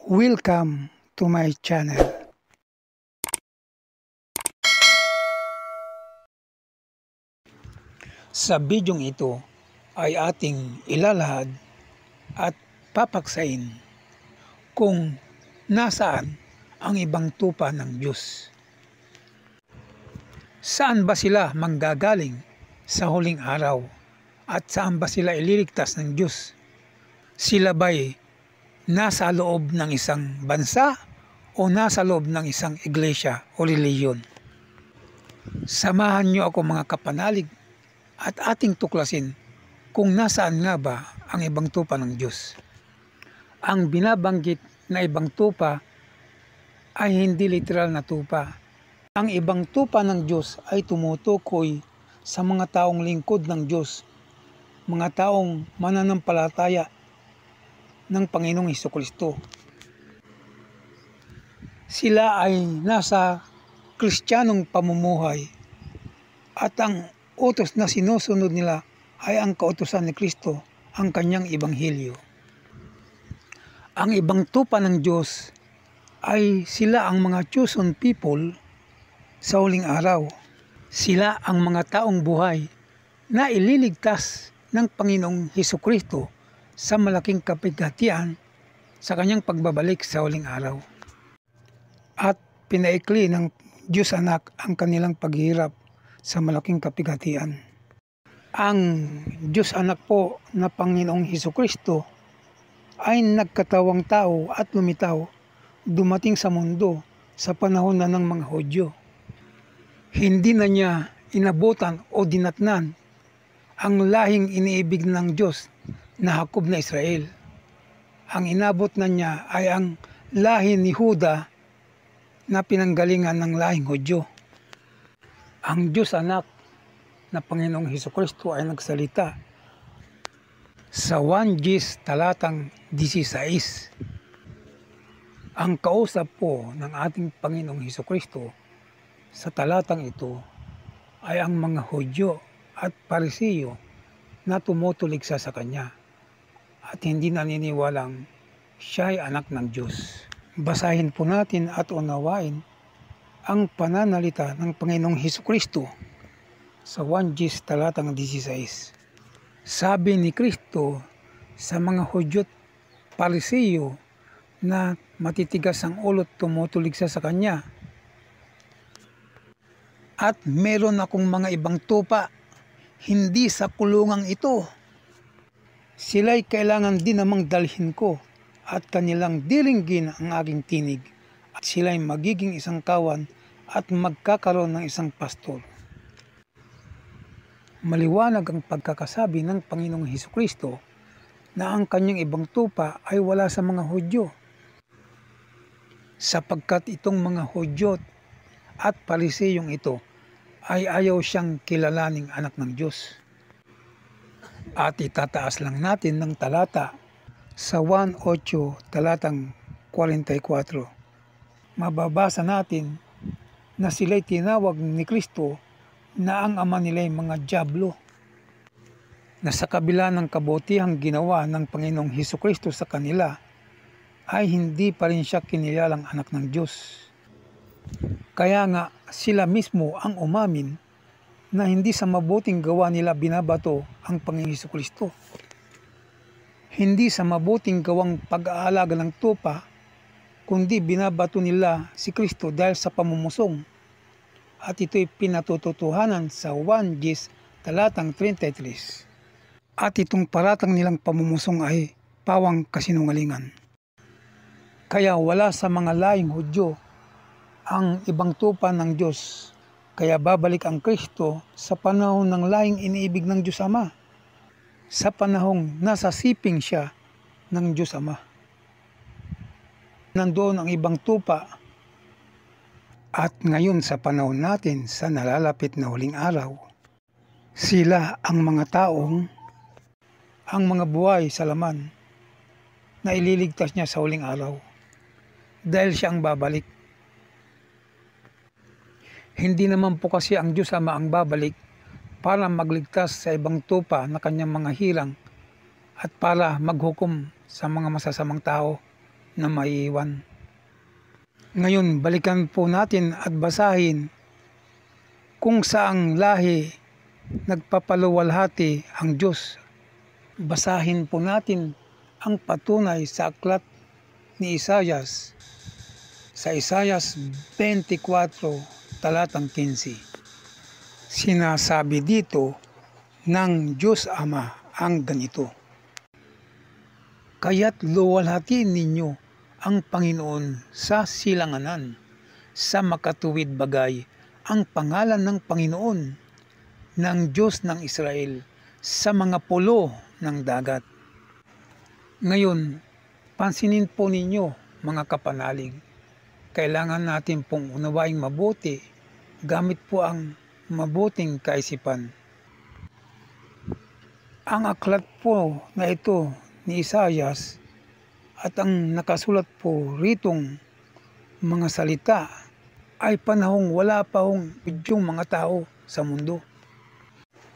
Welcome to my channel. Sa bidyong ito ay ating ilalahad at papaksain kung nasaan ang ibang tupa ng Diyos. Saan ba sila manggagaling sa huling araw at saan ba sila ililigtas ng Diyos? Sila ba'y nasa loob ng isang bansa o nasa loob ng isang iglesia o reliyon? Samahan niyo ako mga kapanalig at ating tuklasin kung nasaan nga ba ang ibang tupa ng Diyos. Ang binabanggit na ibang tupa ay hindi literal na tupa. Ang ibang tupa ng Diyos ay tumutukoy sa mga taong lingkod ng Diyos, mga taong mananampalataya ng Panginoong Hesukristo. Sila ay nasa Kristiyanong pamumuhay at ang utos na sinusunod nila ay ang kautusan ni Kristo, ang kanyang ebanghelyo. Ang ibang tupa ng Diyos ay sila ang mga chosen people sa huling araw. Sila ang mga taong buhay na ililigtas ng Panginoong Hesukristo sa malaking kapighatian sa kanyang pagbabalik sa huling araw. At pinaikli ng Diyos Anak ang kanilang paghihirap sa malaking kapighatian. Ang Diyos Anak po na Panginoong Hesukristo ay nagkatawang tao at lumitaw, dumating sa mundo sa panahon na ng mga Hudyo. Hindi na niya inabutan o dinatnan ang lahing iniibig ng Diyos na Hakob na Israel. Ang inabot na niya ay ang lahi ni Huda na pinanggalingan ng lahing Hudyo. Ang Diyos Anak na Panginoong Hesukristo ay nagsalita sa 1 Gs talatang 16. Ang kausap po ng ating Panginoong Hesukristo sa talatang ito ay ang mga Hudyo at Parisiyo na tumutuligsa sa Kanya at hindi naniniwalang siya ay anak ng Diyos. Basahin po natin at unawain ang pananalita ng Panginoong Hesukristo sa 1 Gs talatang 16. Sabi ni Kristo sa mga Hudyo at Parisiyo na matitigas ang ulo at tumutuligsa sa Kanya, at meron akong mga ibang tupa, hindi sa kulungang ito. Sila'y kailangan din namang dalhin ko at kanilang diringgin ang aking tinig at sila'y magiging isang kawan at magkakaroon ng isang pastor. Maliwanag ang pagkakasabi ng Panginoong Hesukristo na ang kanyang ibang tupa ay wala sa mga Hudyo, sapagkat itong mga Hudyo at Pariseyong ito ay ayaw siyang kilalaning anak ng Diyos. At itataas lang natin ng talata sa 1:8 talatang 44. Mababasa natin na sila'y tinawag ni Kristo na ang ama nila'y mga dyablo, na sa kabila ng kabutihang ginawa ng Panginoong Hesukristo sa kanila ay hindi pa rin siya kinilalang anak ng Diyos. Kaya nga sila mismo ang umamin na hindi sa mabuting gawa nila binabato ang Panginoong Hesukristo. Hindi sa mabuting gawang pag-aalaga ng tupa, kundi binabato nila si Kristo dahil sa pamumusong. At ito'y pinatututuhanan sa 1 Gs talatang 33. At itong paratang nilang pamumusong ay pawang kasinungalingan. Kaya wala sa mga lahing Hudyo ang ibang tupa ng Diyos. Kaya babalik ang Kristo sa panahon ng lahing iniibig ng Diyos Ama, sa panahong nasa siping siya ng Diyos Ama. Nandoon ang ibang tupa. At ngayon sa panahon natin sa nalalapit na huling araw, sila ang mga taong, ang mga buhay sa laman na ililigtas niya sa huling araw dahil siya ang babalik. Hindi naman po kasi ang Diyos Ama ang babalik para magligtas sa ibang tupa na kanyang mga hirang at para maghukom sa mga masasamang tao na maiiwan. Ngayon, balikan po natin at basahin kung saang lahi nagpapaluwalhati ang Diyos. Basahin po natin ang patunay sa aklat ni Isaias sa Isaias 24 talatang 15. Sinasabi dito ng Diyos Ama ang ganito: "Kaya't luwalhatiin ninyo ang Panginoon sa silanganan, sa makatuwid bagay ang pangalan ng Panginoon, ng Diyos ng Israel, sa mga pulo ng dagat." Ngayon, pansinin po ninyo mga kapanalig, kailangan natin pong unawaing mabuti gamit po ang mabuting kaisipan. Ang aklat po na ito ni Isaias at ang nakasulat po ritong mga salita ay panahong wala pa hong bidyong mga tao sa mundo.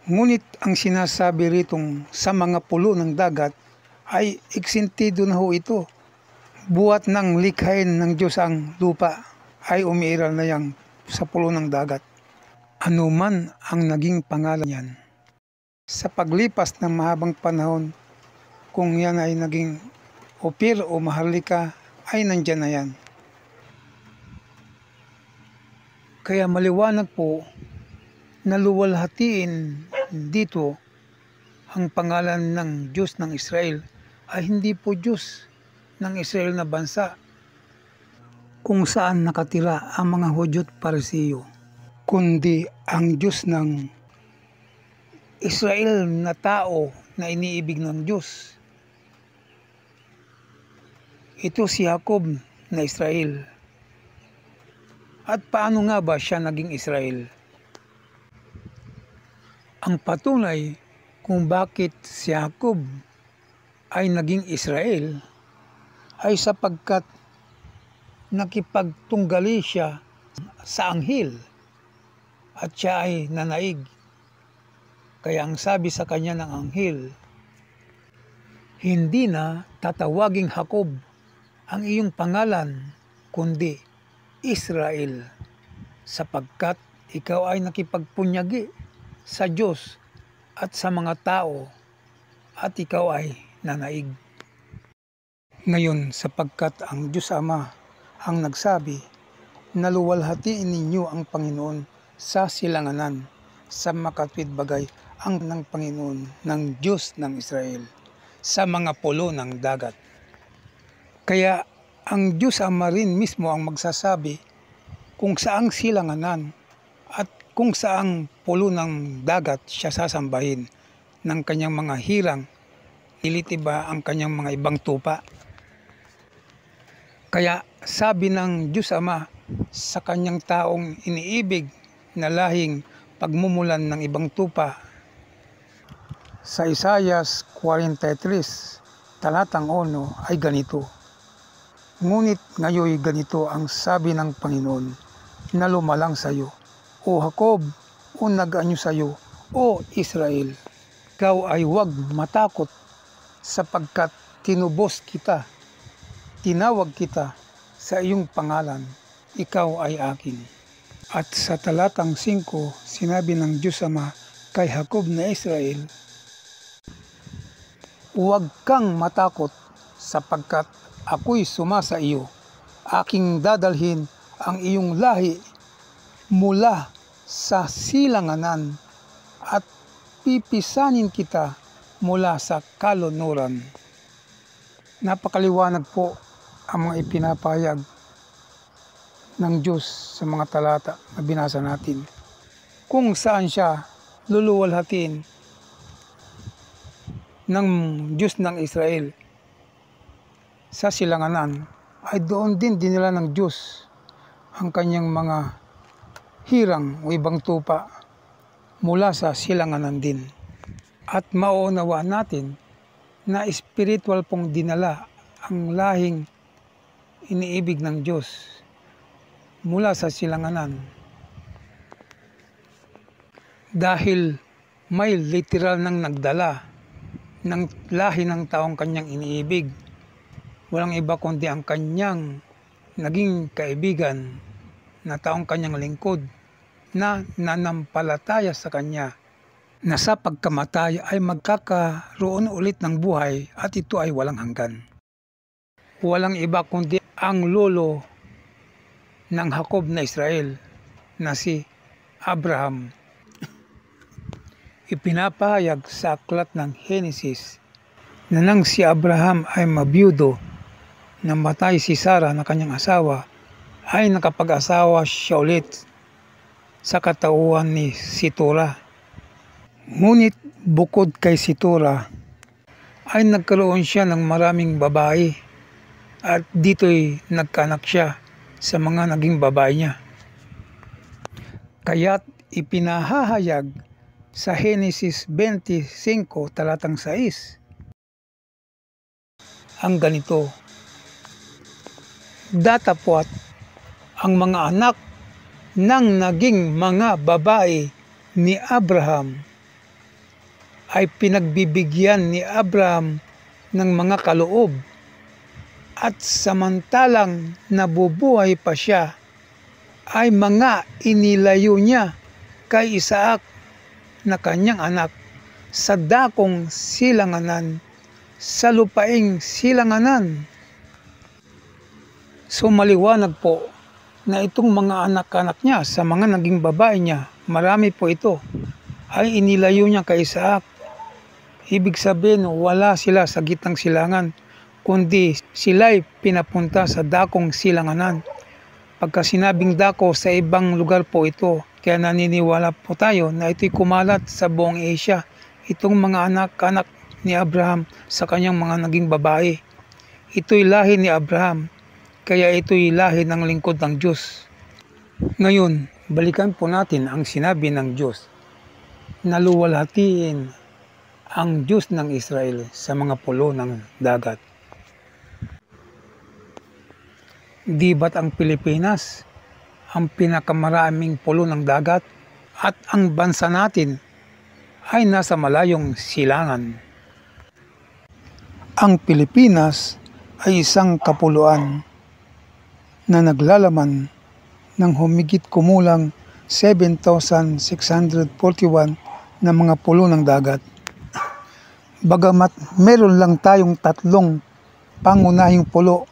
Ngunit ang sinasabi ritong sa mga pulo ng dagat ay eksentido na ho ito. Buhat ng likhain ng Diyos ang lupa ay umiiral na yang sa pulo ng dagat. Ano man ang naging pangalan yan, sa paglipas ng mahabang panahon, kung yan ay naging Opir o Maharlika, ay nandyan na yan. Kaya maliwanag po na luwalhatiin dito ang pangalan ng Diyos ng Israel ay hindi po Diyos ng Israel na bansa kung saan nakatira ang mga Hudyo at Parisiyo, kundi ang Diyos ng Israel na tao na iniibig ng Diyos. Ito si Jacob na Israel. At paano nga ba siya naging Israel? Ang patunay kung bakit si Jacob ay naging Israel ay sapagkat nakipagtunggali siya sa anghel at siya ay nanaig. Kaya ang sabi sa kanya ng anghel, "Hindi na tatawaging Jacob ang iyong pangalan, kundi Israel, sapagkat ikaw ay nakipagpunyagi sa Diyos at sa mga tao at ikaw ay nanaig." Ngayon, sapagkat ang Diyos Ama ang nagsabi na luwalhatiin ninyo ang Panginoon sa silanganan, sa makatwid bagay ang ng Panginoon ng Diyos ng Israel, sa mga pulo ng dagat. Kaya ang Diyos Ama rin mismo ang magsasabi kung saang silanganan at kung saang pulo ng dagat siya sasambahin ng kanyang mga hirang, iliti ba ang kanyang mga ibang tupa. Kaya sabi ng Diyos Ama sa kanyang taong iniibig na lahing pagmumulan ng ibang tupa sa Isaias 43 talatang 1 ay ganito: "Ngunit ngayon ganito ang sabi ng Panginoon na lumalang sa iyo, O Jacob, o nag-anyo sa iyo, O Israel, ikaw ay huwag matakot sapagkat tinubos kita, tinawag kita sa iyong pangalan, ikaw ay akin." At sa talatang 5, sinabi ng Diyos Ama kay Jacob na Israel, "Huwag kang matakot sapagkat ako'y sumasa iyo. Aking dadalhin ang iyong lahi mula sa silanganan at pipisanin kita mula sa kalunuran." Napakaliwanag po ang mga ipinapahayag ng Diyos sa mga talata na binasa natin, kung saan siya luluwalhatiin ng Diyos ng Israel sa silanganan, ay doon din dinala ng Diyos ang kanyang mga hirang o ibang tupa mula sa silanganan din. At mauunawa natin na spiritual pong dinala ang lahing iniibig ng Diyos mula sa silanganan. Dahil may literal nang nagdala ng lahi ng taong kanyang iniibig walang iba kundi ang kanyang naging kaibigan na taong kanyang lingkod na nanampalataya sa kanya na sa pagkamatay ay magkakaroon ulit ng buhay at ito ay walang hanggan. Walang iba kundi ang lolo ng Jacob na Israel na si Abraham. Ipinapahayag sa aklat ng Genesis na nang si Abraham ay mabiyudo, namatay si Sarah na kanyang asawa, ay nakapag-asawa siya ulit sa katauhan ni Situra. Ngunit bukod kay Situra ay nagkaroon siya ng maraming babae at dito'y nagkaanak siya sa mga naging babae niya. Kaya't ipinahahayag sa Genesis 25 talatang 6 ang ganito: datapwat ang mga anak ng naging mga babae ni Abraham ay pinagbibigyan ni Abraham ng mga kaloob, at samantalang nabubuhay pa siya ay mga inilayo niya kay Isaac na kanyang anak sa dakong silanganan, sa lupaing silanganan. So maliwanag po na itong mga anak-anak niya sa mga naging babae niya, marami po ito, ay inilayo niya kay Isaac. Ibig sabihin, wala sila sa gitnang silangan, kundi sila'y pinapunta sa dakong silanganan. Pagka sinabing dako, sa ibang lugar po ito, kaya naniniwala po tayo na ito'y kumalat sa buong Asia. Itong mga anak-anak ni Abraham sa kanyang mga naging babae, ito'y lahi ni Abraham, kaya ito'y lahi ng lingkod ng Diyos. Ngayon, balikan po natin ang sinabi ng Diyos na luwalhatiin ang Diyos ng Israel sa mga pulo ng dagat. Di ba't ang Pilipinas ang pinakamaraming pulo ng dagat at ang bansa natin ay nasa malayong silangan? Ang Pilipinas ay isang kapuluan na naglalaman ng humigit kumulang 7,641 na mga pulo ng dagat. Bagamat meron lang tayong 3 pangunahing pulo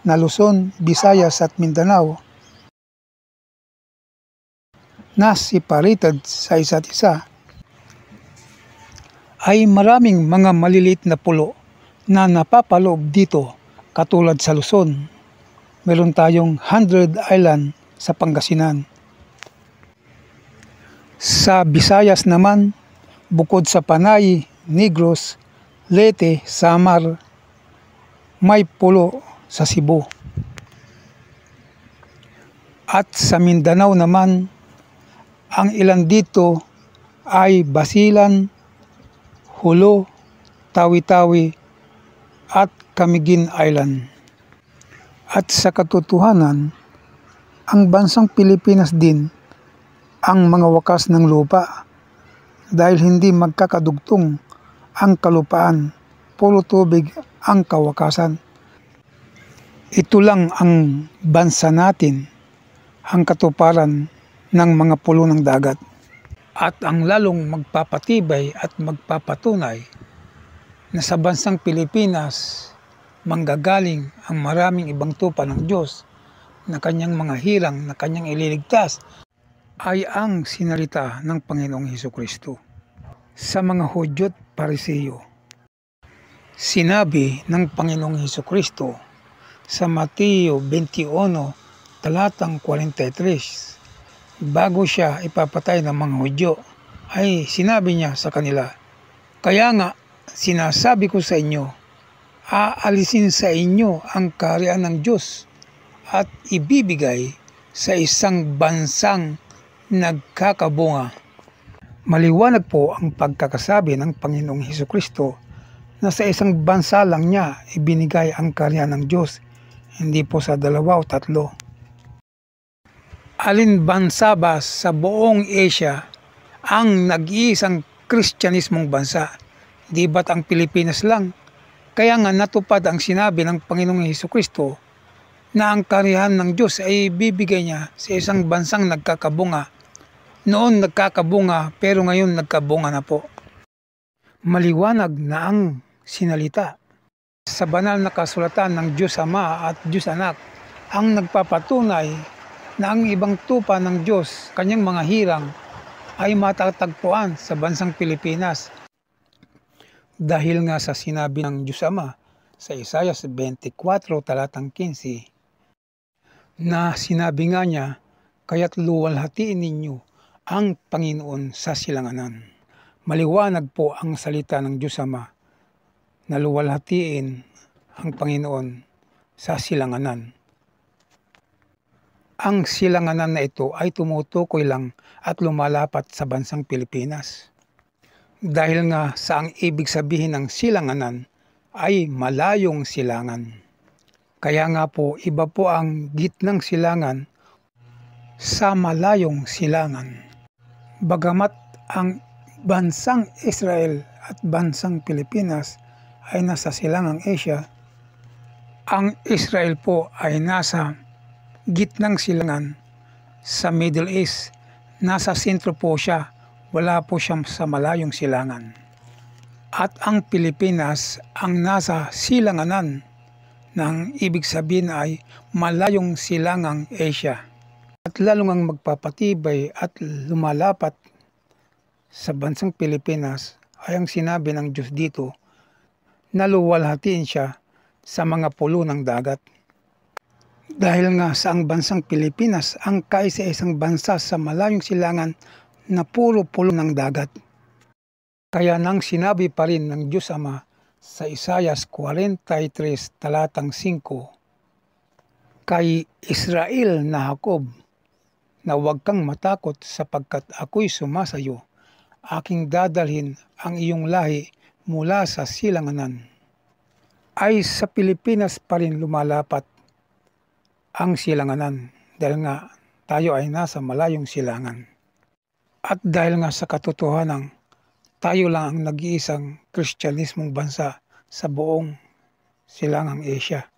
na Luzon, Visayas at Mindanao na separated sa isa't isa, ay maraming mga maliliit na pulo na napapaloob dito. Katulad sa Luzon, meron tayong 100 Island sa Pangasinan. Sa Visayas naman, bukod sa Panay, Negros, Leyte, Samar, may pulo sa Cebu. At sa Mindanao naman, ang ilan dito ay Basilan, Hulo, Tawi-Tawi at Camiguin Island. At sa katotohanan, ang bansang Pilipinas din ang mga wakas ng lupa, dahil hindi magkakadugtong ang kalupaan, puro tubig ang kawakasan. Ito lang ang bansa natin, ang katuparan ng mga pulo ng dagat. At ang lalong magpapatibay at magpapatunay na sa bansang Pilipinas manggagaling ang maraming ibang tupa ng Diyos na kanyang mga hirang na kanyang ililigtas ay ang sinalita ng Panginoong Hesukristo. Sa mga Hudyo at Pariseo, sinabi ng Panginoong Hesukristo sa Mateo 21 talatang 43, bago siya ipapatay ng mga Hudyo, ay sinabi niya sa kanila, kaya nga sinasabi ko sa inyo, aalisin sa inyo ang kaharian ng Diyos at ibibigay sa isang bansang nagkakabunga. Maliwanag po ang pagkakasabi ng Panginoong Hesukristo na sa isang bansa lang niya ibinigay ang kaharian ng Diyos, hindi po sa 2 o 3. Alin bansa ba sa buong Asia ang nag-iisang Kristyanismong bansa? Di ba't ang Pilipinas lang Kaya nga natupad ang sinabi ng Panginoong Hesukristo na ang karihan ng Diyos ay bibigay niya sa isang bansang nagkakabunga. Noon nagkakabunga pero ngayon nagkabunga na po. Maliwanag na ang sinalita sa banal na kasulatan ng Diyos Ama at Diyos Anak ang nagpapatunay na ang ibang tupa ng Diyos, kanyang mga hirang, ay matatagpuan sa bansang Pilipinas. Dahil nga sa sinabi ng Diyos Ama sa Isaiah 24 talatang 15 na sinabi nga niya, kaya't luwalhatiin ninyo ang Panginoon sa silanganan. Maliwanag po ang salita ng Diyos Ama na luwalhatiin ang Panginoon sa silanganan. Ang silanganan na ito ay tumutukoy lang at lumalapat sa bansang Pilipinas. Dahil nga sa ang ibig sabihin ng silanganan ay malayong silangan. Kaya nga po iba po ang gitnang silangan sa malayong silangan. Bagamat ang bansang Israel at bansang Pilipinas ay nasa silangang Asia, ang Israel po ay nasa gitnang silangan sa Middle East. Nasa sentro po siya, wala po siya sa malayong silangan. At ang Pilipinas ang nasa silanganan ng ibig sabihin ay malayong silangang Asia. At lalo ngang magpapatibay at lumalapat sa bansang Pilipinas ay ang sinabi ng Diyos dito na luwalhatiin siya sa mga pulo ng dagat. Dahil nga sa ang bansang Pilipinas ang kaisa-isang bansa sa malayong silangan na puro pulo ng dagat. Kaya nang sinabi pa rin ng Diyos Ama sa Isaiah 43 talatang 5, kay Israel na Jacob, na huwag kang matakot sapagkat ako'y sumasayo, aking dadalhin ang iyong lahi mula sa silanganan. Ay sa Pilipinas pa rin lumalapat ang silanganan dahil nga tayo ay nasa malayong silangan. At dahil nga sa katotohanan, tayo lang ang nag-iisang Kristyanismong bansa sa buong silangang Asia.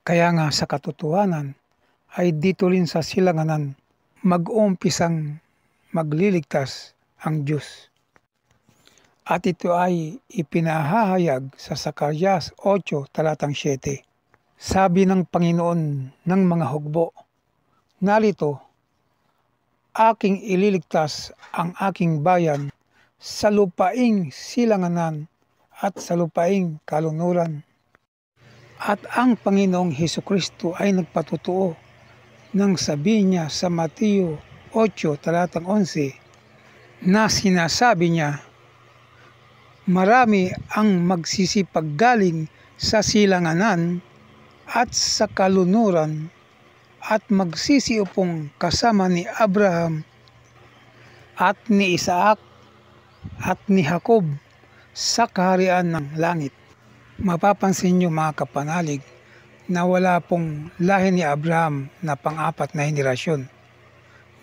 Kaya nga sa katotohanan ay dito rin sa silanganan mag-uumpisang magliligtas ang Diyos. At ito ay ipinahahayag sa Zacarias 8 talatang 7. Sabi ng Panginoon ng mga hugbo, narito, aking ililigtas ang aking bayan sa lupaing silanganan at sa lupaing kalunuran. At ang Panginoong Hesukristo ay nagpatutuo nang sabi niya sa Mateo 8 talatang 11 na sinasabi niya, marami ang magsisipaggaling sa silanganan at sa kalunuran at magsisiupong kasama ni Abraham at ni Isaac at ni Jacob sa kaharian ng langit. Mapapansin niyo mga kapanalig na wala pong lahi ni Abraham na pang-apat na henerasyon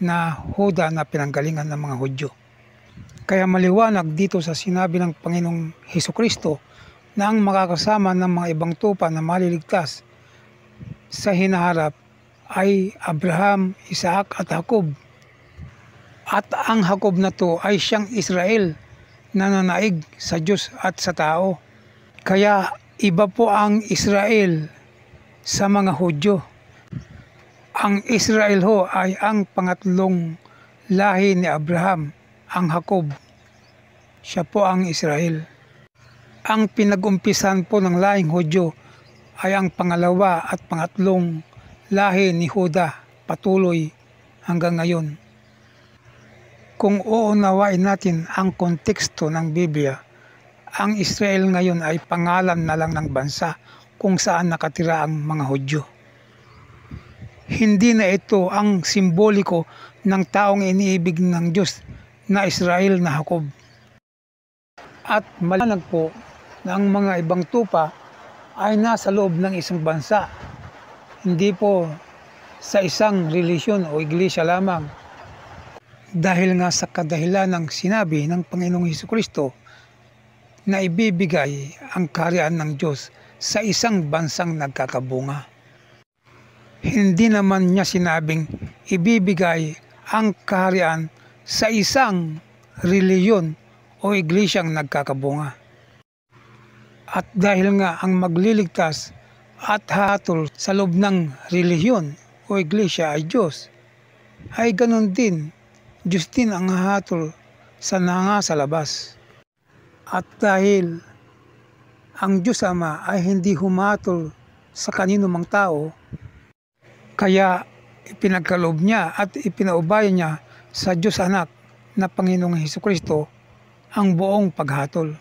na Huda na pinanggalingan ng mga Hudyo. Kaya maliwanag dito sa sinabi ng Panginoong Hesukristo na ang makakasama ng mga ibang tupa na maliligtas sa hinaharap ay Abraham, Isaac at Jacob. At ang Jacob na to ay siyang Israel na nanaig sa Diyos at sa tao. Kaya iba po ang Israel sa mga Hudyo. Ang Israel ho ay ang pangatlong lahi ni Abraham, ang Jacob. Siya po ang Israel. Ang pinag-umpisan po ng lahing Hudyo ay ang pangalawa at pangatlong lahi ni Huda, patuloy hanggang ngayon. Kung uunawain natin ang konteksto ng Biblia, ang Israel ngayon ay pangalan na lang ng bansa kung saan nakatira ang mga Hudyo. Hindi na ito ang simboliko ng taong iniibig ng Diyos na Israel na Jacob. At maliwanag po na ang mga ibang tupa ay nasa loob ng isang bansa, hindi po sa isang relisyon o iglesia lamang. Dahil nga sa kadahilan ng sinabi ng Panginoong Hesukristo na ibibigay ang kaharian ng Diyos sa isang bansang nagkakabunga. Hindi naman niya sinabing ibibigay ang kaharian sa isang reliyon o iglesyang nagkakabunga. At dahil nga ang magliligtas at hatol sa loob ng reliyon o iglesia ay Diyos, ay ganun din, Diyos din ang hatol sa nasa labas. At dahil ang Diyos Ama ay hindi humatol sa kanino mang tao, kaya ipinagkaloob niya at ipinaubaya niya sa Diyos Anak na Panginoong Hesukristo ang buong paghatol.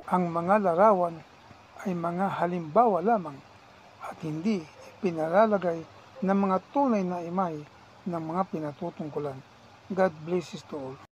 Ang mga larawan ay mga halimbawa lamang at hindi pinalalagay ng mga tunay na imahe ng mga pinatutungkulan. God bless us to all.